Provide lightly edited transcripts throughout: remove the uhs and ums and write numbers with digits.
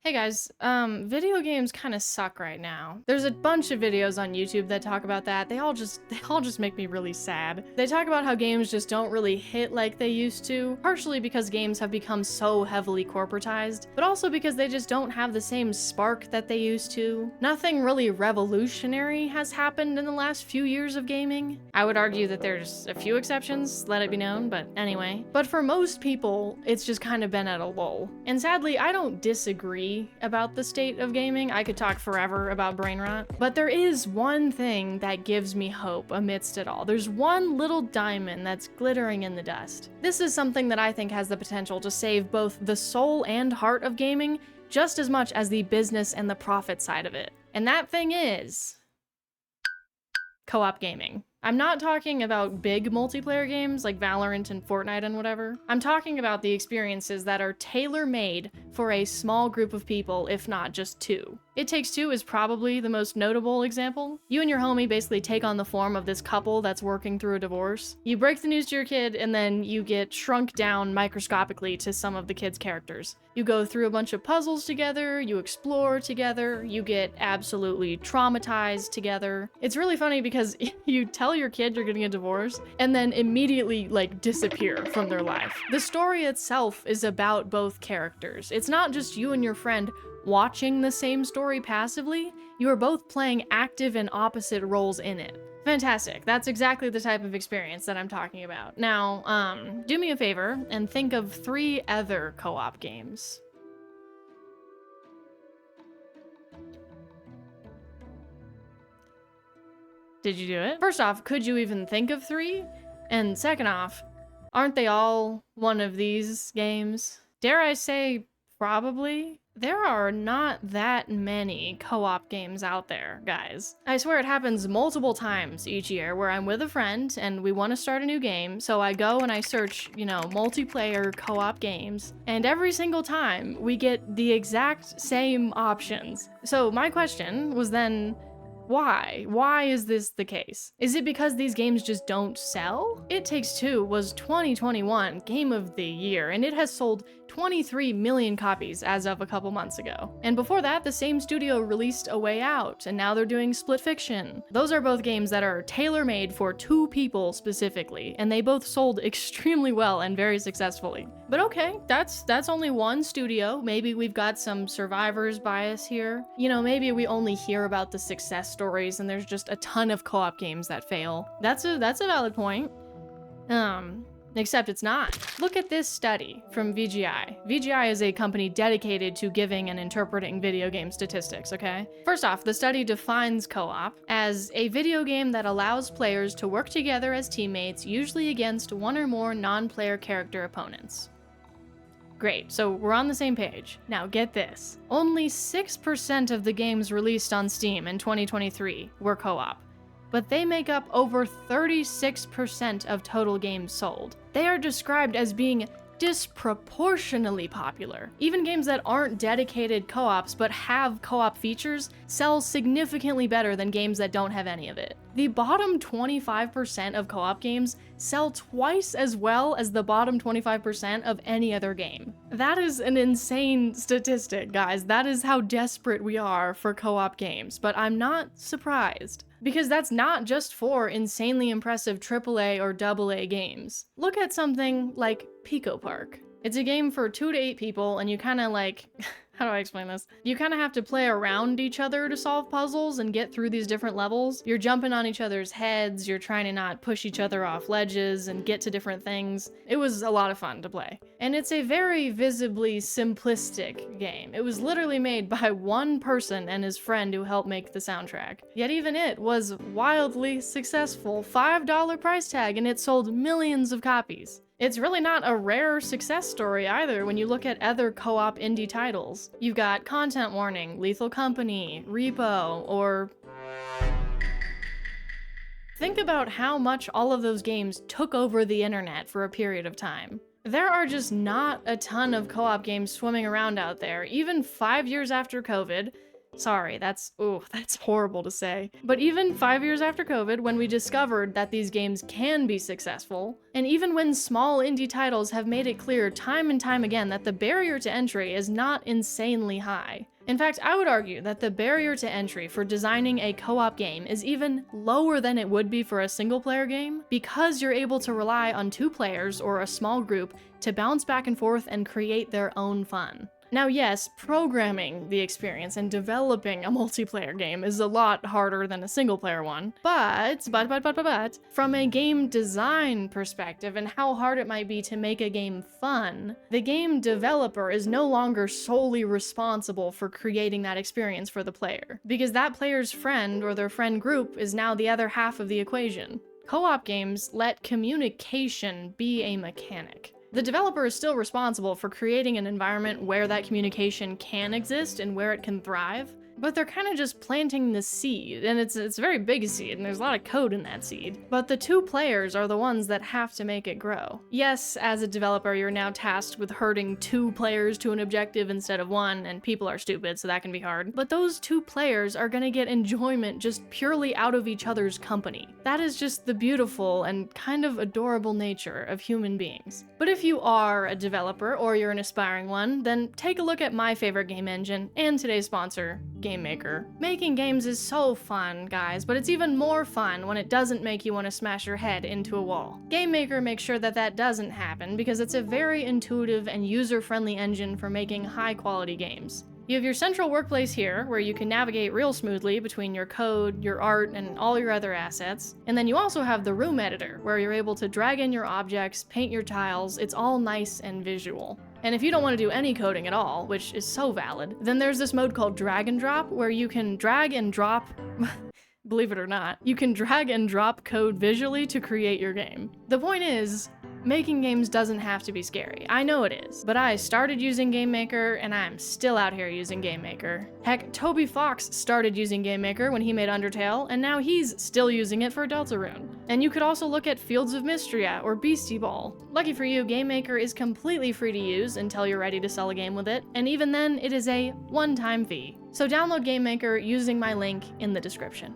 Hey guys, video games kind of suck right now. There's a bunch of videos on YouTube that talk about that. They all just make me really sad. They talk about how games just don't really hit like they used to, partially because games have become so heavily corporatized, but also because they just don't have the same spark that they used to. Nothing really revolutionary has happened in the last few years of gaming. I would argue that there's a few exceptions, let it be known, but anyway. But for most people, it's just kind of been at a lull. And sadly, I don't disagree about the state of gaming. I could talk forever about brain rot, but there is one thing that gives me hope amidst it all. There's one little diamond that's glittering in the dust. This is something that I think has the potential to save both the soul and heart of gaming just as much as the business and the profit side of it. And that thing is co-op gaming. I'm not talking about big multiplayer games like Valorant and Fortnite and whatever. I'm talking about the experiences that are tailor-made for a small group of people, if not just two. It Takes Two is probably the most notable example. You and your homie basically take on the form of this couple that's working through a divorce. You break the news to your kid, and then you get shrunk down microscopically to some of the kid's characters. You go through a bunch of puzzles together, you explore together, you get absolutely traumatized together. It's really funny because you tell your kid you're getting a divorce, and then immediately, disappear from their life. The story itself is about both characters. It's not just you and your friend watching the same story passively, you are both playing active and opposite roles in it. Fantastic. That's exactly the type of experience that I'm talking about. Now, do me a favor and think of 3 other co-op games. Did you do it? First off, could you even think of 3? And second off, aren't they all one of these games? Dare I say, probably? There are not that many co-op games out there, guys. I swear it happens multiple times each year where I'm with a friend and we want to start a new game, so I go and I search, multiplayer co-op games, and every single time we get the exact same options. So my question was then, why? Why is this the case? Is it because these games just don't sell? It Takes Two was 2021 Game of the Year, and it has sold 23 million copies as of a couple months ago. And before that, the same studio released A Way Out, and now they're doing Split Fiction. Those are both games that are tailor-made for 2 people specifically, and they both sold extremely well and very successfully. But okay, that's only one studio. Maybe we've got some survivor's bias here. Maybe we only hear about the success stories and there's just a ton of co-op games that fail. That's a valid point. Except it's not. Look at this study from VGI. VGI is a company dedicated to giving and interpreting video game statistics, okay? First off, the study defines co-op as a video game that allows players to work together as teammates, usually against one or more non-player character opponents. Great, so we're on the same page. Now get this. Only 6% of the games released on Steam in 2023 were co-op, but they make up over 36% of total games sold. They are described as being disproportionately popular. Even games that aren't dedicated co-ops but have co-op features sell significantly better than games that don't have any of it. The bottom 25% of co-op games sell twice as well as the bottom 25% of any other game. That is an insane statistic, guys. That is how desperate we are for co-op games, but I'm not surprised. Because that's not just for insanely impressive AAA or AA games. Look at something like Pico Park. It's a game for 2 to 8 people, and you kind of how do I explain this? You kind of have to play around each other to solve puzzles and get through these different levels. You're jumping on each other's heads, you're trying to not push each other off ledges and get to different things. It was a lot of fun to play. And it's a very visibly simplistic game. It was literally made by one person and his friend who helped make the soundtrack. Yet even it was wildly successful. $5 price tag, and it sold millions of copies. It's really not a rare success story either when you look at other co-op indie titles. You've got Content Warning, Lethal Company, Repo, or... Think about how much all of those games took over the internet for a period of time. There are just not a ton of co-op games swimming around out there. Even 5 years after COVID, Sorry, that's horrible to say. But even 5 years after COVID, when we discovered that these games can be successful, and even when small indie titles have made it clear time and time again that the barrier to entry is not insanely high. In fact, I would argue that the barrier to entry for designing a co-op game is even lower than it would be for a single-player game, because you're able to rely on 2 players or a small group to bounce back and forth and create their own fun. Now yes, programming the experience and developing a multiplayer game is a lot harder than a single player one, but, from a game design perspective and how hard it might be to make a game fun, the game developer is no longer solely responsible for creating that experience for the player, because that player's friend or their friend group is now the other half of the equation. Co-op games let communication be a mechanic. The developer is still responsible for creating an environment where that communication can exist and where it can thrive, but they're kind of just planting the seed, and it's a very big seed, and there's a lot of code in that seed. But the 2 players are the ones that have to make it grow. Yes, as a developer, you're now tasked with herding 2 players to an objective instead of 1, and people are stupid, so that can be hard. But those 2 players are gonna get enjoyment just purely out of each other's company. That is just the beautiful and kind of adorable nature of human beings. But if you are a developer, or you're an aspiring one, then take a look at my favorite game engine, and today's sponsor, GameMaker. Making games is so fun, guys, but it's even more fun when it doesn't make you want to smash your head into a wall. GameMaker makes sure that that doesn't happen because it's a very intuitive and user-friendly engine for making high-quality games. You have your central workplace here, where you can navigate real smoothly between your code, your art, and all your other assets. And then you also have the room editor, where you're able to drag in your objects, paint your tiles, it's all nice and visual. And if you don't want to do any coding at all, which is so valid, then there's this mode called drag and drop, where you can drag and drop believe it or not, you can drag and drop code visually to create your game. The point is, making games doesn't have to be scary. I know it is, but I started using GameMaker and I'm still out here using GameMaker. Heck, Toby Fox started using GameMaker when he made Undertale, and now he's still using it for Deltarune. And you could also look at Fields of Mystria or Beastie Ball. Lucky for you, GameMaker is completely free to use until you're ready to sell a game with it, and even then, it is a one-time fee. So download GameMaker using my link in the description.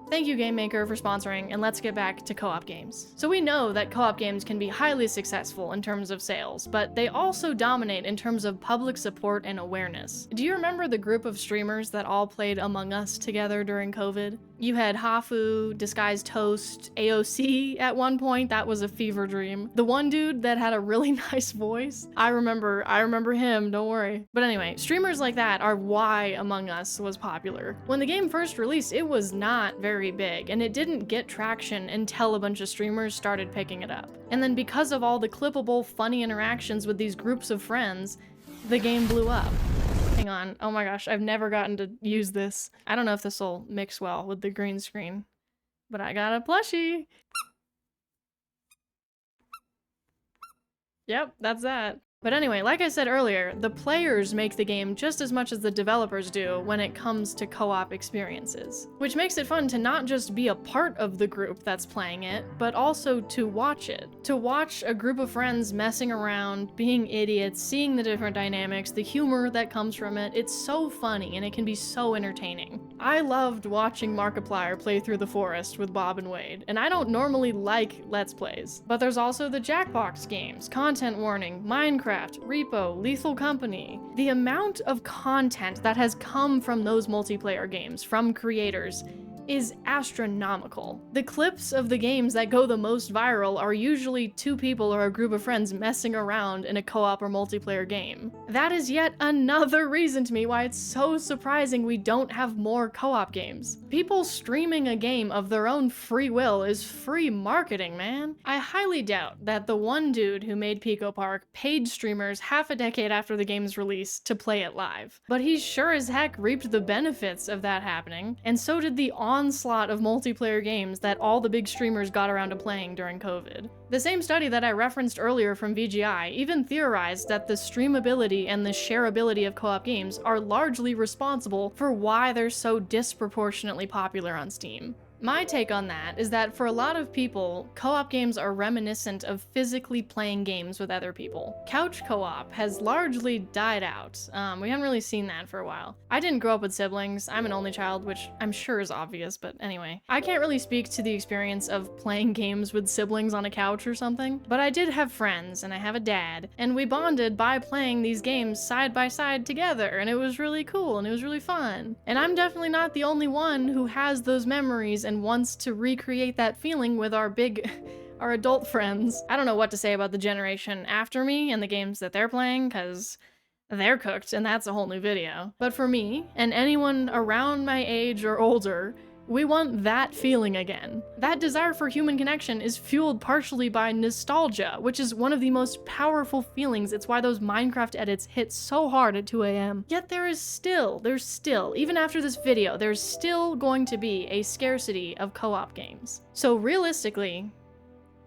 Thank you, GameMaker, for sponsoring, and let's get back to co-op games. So we know that co-op games can be highly successful in terms of sales, but they also dominate in terms of public support and awareness. Do you remember the group of streamers that all played Among Us together during COVID? You had Hafu, Disguised Toast, AOC at one point. That was a fever dream. The one dude that had a really nice voice. I remember him, don't worry. But anyway, streamers like that are why Among Us was popular. When the game first released, it was not very big, and it didn't get traction until a bunch of streamers started picking it up. And then because of all the clippable, funny interactions with these groups of friends, the game blew up. Hang on, oh my gosh, I've never gotten to use this. I don't know if this will mix well with the green screen, but I got a plushie. Yep, that's that. But anyway, like I said earlier, the players make the game just as much as the developers do when it comes to co-op experiences. Which makes it fun to not just be a part of the group that's playing it, but also to watch it. To watch a group of friends messing around, being idiots, seeing the different dynamics, the humor that comes from it, it's so funny and it can be so entertaining. I loved watching Markiplier play through the forest with Bob and Wade, and I don't normally like Let's Plays. But there's also the Jackbox games, Content Warning, Minecraft, Repo, Lethal Company. The amount of content that has come from those multiplayer games, from creators, is astronomical. The clips of the games that go the most viral are usually 2 people or a group of friends messing around in a co-op or multiplayer game. That is yet another reason to me why it's so surprising we don't have more co-op games. People streaming a game of their own free will is free marketing, man. I highly doubt that the one dude who made Pico Park paid streamers half a decade after the game's release to play it live. But he sure as heck reaped the benefits of that happening, and so did the onslaught of multiplayer games that all the big streamers got around to playing during COVID. The same study that I referenced earlier from VGI even theorized that the streamability and the shareability of co-op games are largely responsible for why they're so disproportionately popular on Steam. My take on that is that for a lot of people, co-op games are reminiscent of physically playing games with other people. Couch co-op has largely died out. We haven't really seen that for a while. I didn't grow up with siblings. I'm an only child, which I'm sure is obvious, but anyway. I can't really speak to the experience of playing games with siblings on a couch or something, but I did have friends, and I have a dad, and we bonded by playing these games side by side together, and it was really cool, and it was really fun. And I'm definitely not the only one who has those memories and wants to recreate that feeling with our adult friends. I don't know what to say about the generation after me and the games that they're playing, because they're cooked, and that's a whole new video. But for me, and anyone around my age or older, we want that feeling again. That desire for human connection is fueled partially by nostalgia, which is one of the most powerful feelings. It's why those Minecraft edits hit so hard at 2 a.m. Yet there's still, even after this video, there's still going to be a scarcity of co-op games. So realistically,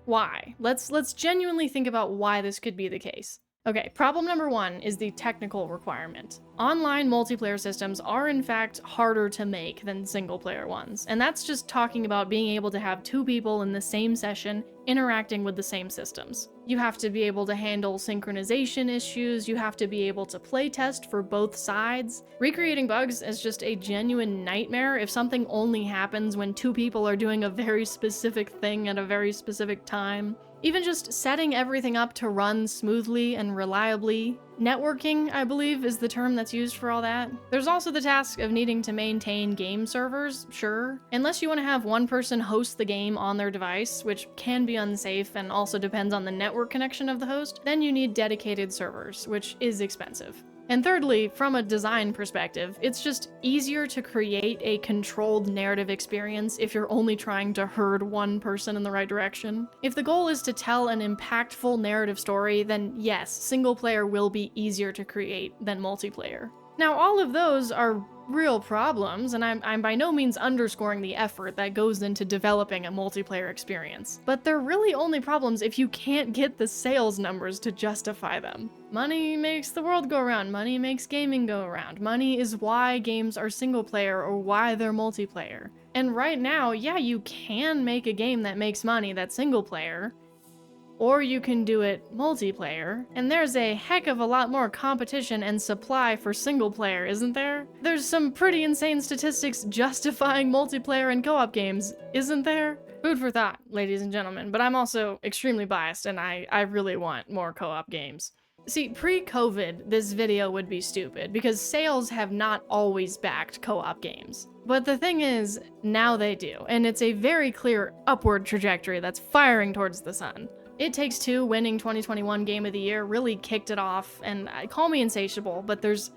why? Let's genuinely think about why this could be the case. Okay, problem number one is the technical requirement. Online multiplayer systems are in fact harder to make than single player ones, and that's just talking about being able to have two people in the same session interacting with the same systems. You have to be able to handle synchronization issues, you have to be able to play test for both sides. Recreating bugs is just a genuine nightmare if something only happens when two people are doing a very specific thing at a very specific time. Even just setting everything up to run smoothly and reliably. Networking, I believe, is the term that's used for all that. There's also the task of needing to maintain game servers, sure. Unless you want to have one person host the game on their device, which can be unsafe and also depends on the network connection of the host, then you need dedicated servers, which is expensive. And thirdly, from a design perspective, it's just easier to create a controlled narrative experience if you're only trying to herd one person in the right direction. If the goal is to tell an impactful narrative story, then yes, single player will be easier to create than multiplayer. Now, all of those are real problems, and I'm by no means underscoring the effort that goes into developing a multiplayer experience. But they're really only problems if you can't get the sales numbers to justify them. Money makes the world go round. Money makes gaming go around. Money is why games are single player or why they're multiplayer. And right now, yeah, you can make a game that makes money that's single player, or you can do it multiplayer, and there's a heck of a lot more competition and supply for single player, isn't there? There's some pretty insane statistics justifying multiplayer and co-op games, isn't there? Food for thought, ladies and gentlemen, but I'm also extremely biased and I really want more co-op games. See, pre-COVID, this video would be stupid because sales have not always backed co-op games. But the thing is, now they do, and it's a very clear upward trajectory that's firing towards the sun. It Takes Two winning 2021 Game of the Year really kicked it off, and call me insatiable, but there's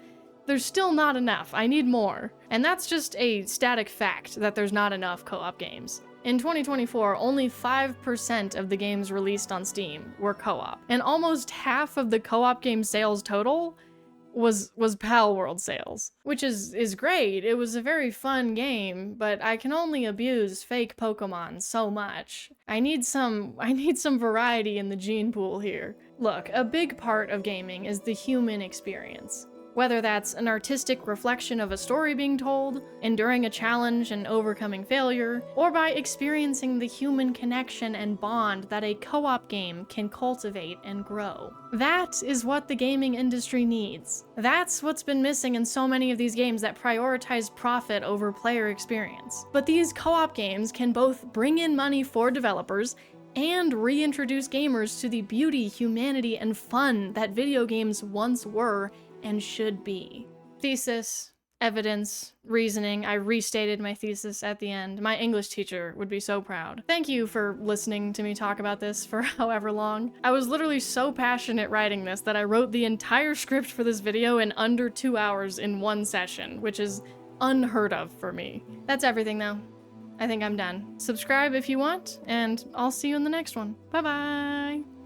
still not enough. I need more. And that's just a static fact that there's not enough co-op games. In 2024, only 5% of the games released on Steam were co-op, and almost half of the co-op game sales total was Pal World sales, which is great. It was a very fun game, but I can only abuse fake Pokemon so much. I need some variety in the gene pool here. Look, a big part of gaming is the human experience. Whether that's an artistic reflection of a story being told, enduring a challenge and overcoming failure, or by experiencing the human connection and bond that a co-op game can cultivate and grow. That is what the gaming industry needs. That's what's been missing in so many of these games that prioritize profit over player experience. But these co-op games can both bring in money for developers and reintroduce gamers to the beauty, humanity, and fun that video games once were and should be. Thesis, evidence, reasoning. I restated my thesis at the end. My English teacher would be so proud. Thank you for listening to me talk about this for however long. I was literally so passionate writing this that I wrote the entire script for this video in under 2 hours in one session, which is unheard of for me. That's everything though. I think I'm done. Subscribe if you want, and I'll see you in the next one. Bye-bye!